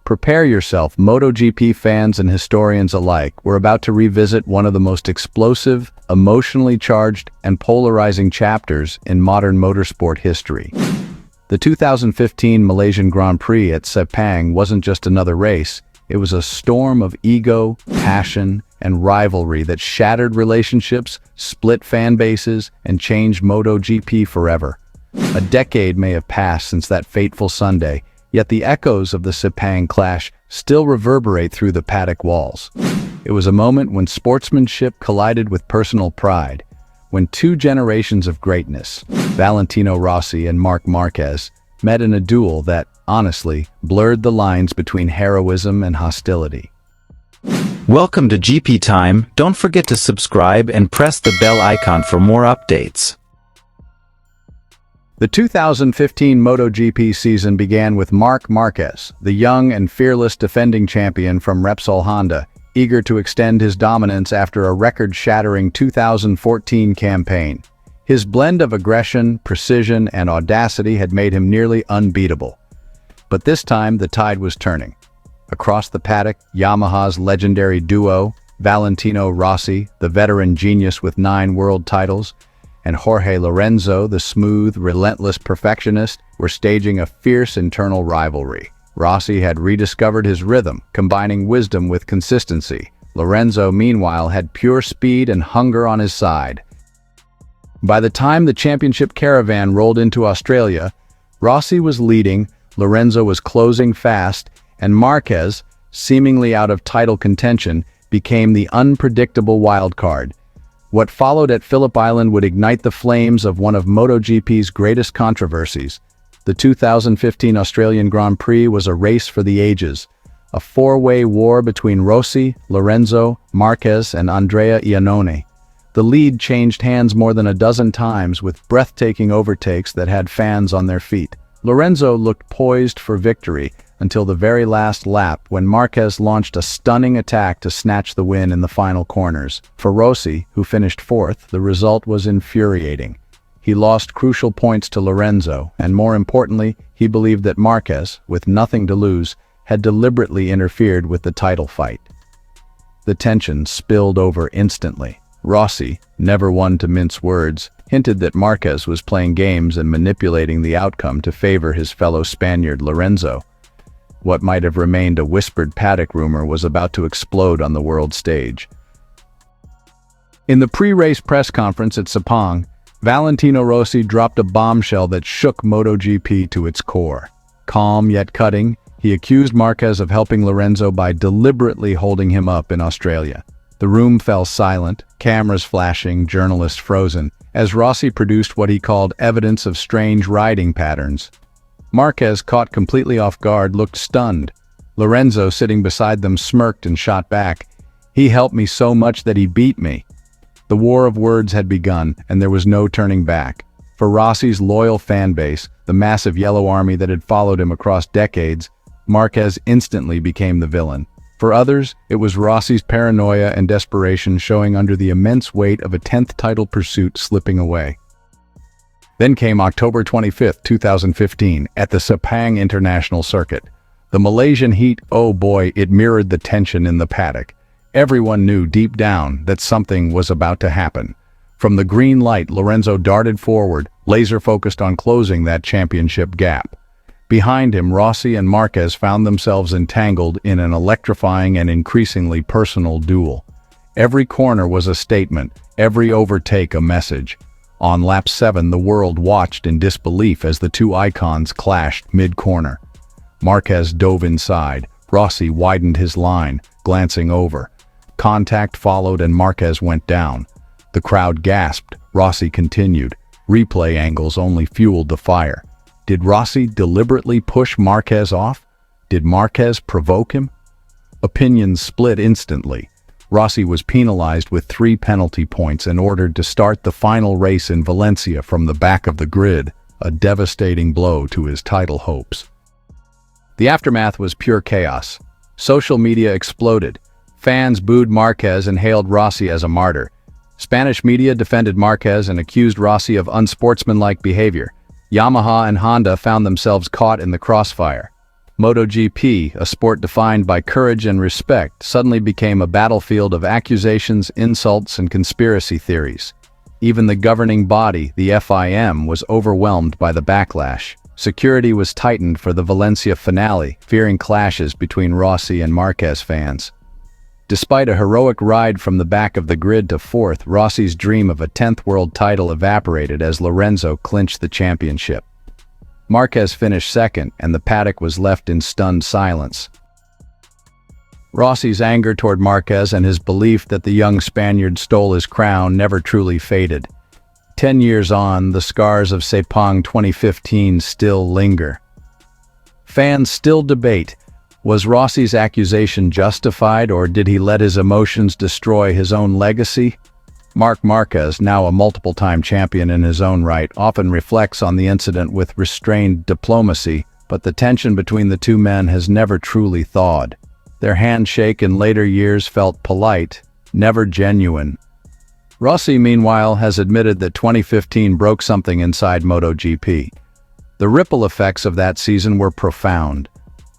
Prepare yourself, MotoGP fans and historians alike. We're about to revisit one of the most explosive, emotionally charged, and polarizing chapters in modern motorsport history. The 2015 Malaysian Grand Prix at Sepang wasn't just another race. It was a storm of ego, passion, and rivalry that shattered relationships, split fan bases, and changed MotoGP forever. A decade may have passed since that fateful Sunday, yet the echoes of the Sepang clash still reverberate through the paddock walls. It was a moment when sportsmanship collided with personal pride, when two generations of greatness, Valentino Rossi and Márquez, met in a duel that, honestly, blurred the lines between heroism and hostility. Welcome to GP Time. Don't forget to subscribe and press the bell icon for more updates. The 2015 MotoGP season began with Márquez, the young and fearless defending champion from Repsol Honda, eager to extend his dominance after a record-shattering 2014 campaign. His blend of aggression, precision, and audacity had made him nearly unbeatable. But this time, the tide was turning. Across the paddock, Yamaha's legendary duo, Valentino Rossi, the veteran genius with 9 world titles, and Jorge Lorenzo, the smooth, relentless perfectionist, were staging a fierce internal rivalry. Rossi had rediscovered his rhythm, combining wisdom with consistency. Lorenzo, meanwhile, had pure speed and hunger on his side. By the time the championship caravan rolled into Australia, Rossi was leading, Lorenzo was closing fast, and Márquez, seemingly out of title contention, became the unpredictable wildcard. What followed at Phillip Island would ignite the flames of one of MotoGP's greatest controversies. The 2015 Australian Grand Prix was a race for the ages, a four-way war between Rossi, Lorenzo, Márquez, and Andrea Iannone. The lead changed hands more than a dozen times with breathtaking overtakes that had fans on their feet. Lorenzo looked poised for victory until the very last lap when Márquez launched a stunning attack to snatch the win in the final corners. For Rossi, who finished fourth, the result was infuriating. He lost crucial points to Lorenzo, and more importantly, he believed that Márquez, with nothing to lose, had deliberately interfered with the title fight. The tension spilled over instantly. Rossi, never one to mince words, hinted that Márquez was playing games and manipulating the outcome to favor his fellow Spaniard Lorenzo. What might have remained a whispered paddock rumor was about to explode on the world stage. In the pre-race press conference at Sepang, Valentino Rossi dropped a bombshell that shook MotoGP to its core. Calm yet cutting, he accused Márquez of helping Lorenzo by deliberately holding him up in Australia. The room fell silent, cameras flashing, journalists frozen, as Rossi produced what he called evidence of strange riding patterns. Márquez, caught completely off guard, looked stunned. Lorenzo, sitting beside them, smirked and shot back. "He helped me so much that he beat me." The war of words had begun, and there was no turning back. For Rossi's loyal fan base, the massive yellow army that had followed him across decades, Márquez instantly became the villain. For others, it was Rossi's paranoia and desperation showing under the immense weight of a 10th title pursuit slipping away. Then came October 25, 2015, at the Sepang International Circuit. The Malaysian heat, oh boy, it mirrored the tension in the paddock. Everyone knew deep down that something was about to happen. From the green light, Lorenzo darted forward, laser-focused on closing that championship gap. Behind him, Rossi and Márquez found themselves entangled in an electrifying and increasingly personal duel. Every corner was a statement, every overtake a message. On lap 7, the world watched in disbelief as the two icons clashed mid-corner. Márquez dove inside. Rossi widened his line, glancing over. Contact followed and Márquez went down. The crowd gasped. Rossi continued. Replay angles only fueled the fire. Did Rossi deliberately push Márquez off? Did Márquez provoke him? Opinions split instantly. Rossi was penalized with 3 penalty points and ordered to start the final race in Valencia from the back of the grid, a devastating blow to his title hopes. The aftermath was pure chaos. Social media exploded. Fans booed Márquez and hailed Rossi as a martyr. Spanish media defended Márquez and accused Rossi of unsportsmanlike behavior. Yamaha and Honda found themselves caught in the crossfire. MotoGP, a sport defined by courage and respect, suddenly became a battlefield of accusations, insults, and conspiracy theories. Even the governing body, the FIM, was overwhelmed by the backlash. Security was tightened for the Valencia finale, fearing clashes between Rossi and Marquez fans. Despite a heroic ride from the back of the grid to fourth, Rossi's dream of a 10th world title evaporated as Lorenzo clinched the championship. Marquez finished second, and the paddock was left in stunned silence. Rossi's anger toward Marquez and his belief that the young Spaniard stole his crown never truly faded. 10 years on, the scars of Sepang 2015 still linger. Fans still debate, was Rossi's accusation justified, or did he let his emotions destroy his own legacy? Márquez, now a multiple-time champion in his own right, often reflects on the incident with restrained diplomacy, but the tension between the two men has never truly thawed. Their handshake in later years felt polite, never genuine. Rossi, meanwhile, has admitted that 2015 broke something inside MotoGP. The ripple effects of that season were profound.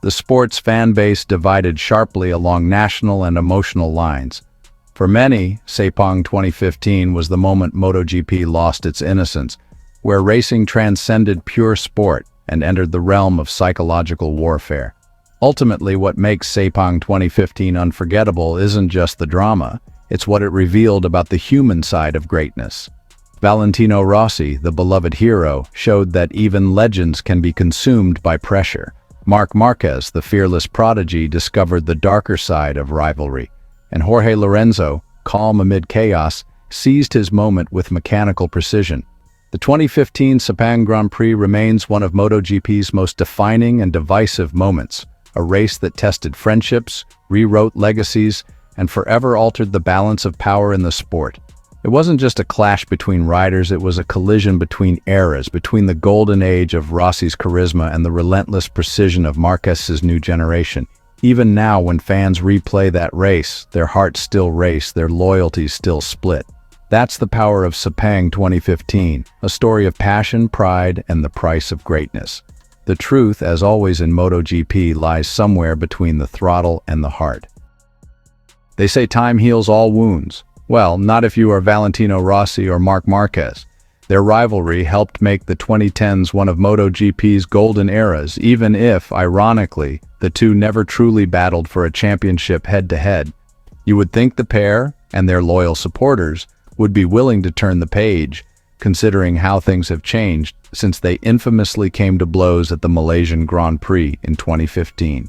The sport's fan base divided sharply along national and emotional lines. For many, Sepang 2015 was the moment MotoGP lost its innocence, where racing transcended pure sport and entered the realm of psychological warfare. Ultimately, what makes Sepang 2015 unforgettable isn't just the drama, it's what it revealed about the human side of greatness. Valentino Rossi, the beloved hero, showed that even legends can be consumed by pressure. Márquez, the fearless prodigy, discovered the darker side of rivalry. And Jorge Lorenzo, calm amid chaos, seized his moment with mechanical precision. The 2015 Sepang Grand Prix remains one of MotoGP's most defining and divisive moments, a race that tested friendships, rewrote legacies, and forever altered the balance of power in the sport. It wasn't just a clash between riders, it was a collision between eras, between the golden age of Rossi's charisma and the relentless precision of Marquez's new generation. Even now, when fans replay that race, their hearts still race, their loyalties still split. That's the power of Sepang 2015, a story of passion, pride, and the price of greatness. The truth, as always in MotoGP, lies somewhere between the throttle and the heart. They say time heals all wounds. Well, not if you are Valentino Rossi or Márquez. Their rivalry helped make the 2010s one of MotoGP's golden eras, even if, ironically, the two never truly battled for a championship head-to-head. You would think the pair, and their loyal supporters, would be willing to turn the page, considering how things have changed since they infamously came to blows at the Malaysian Grand Prix in 2015.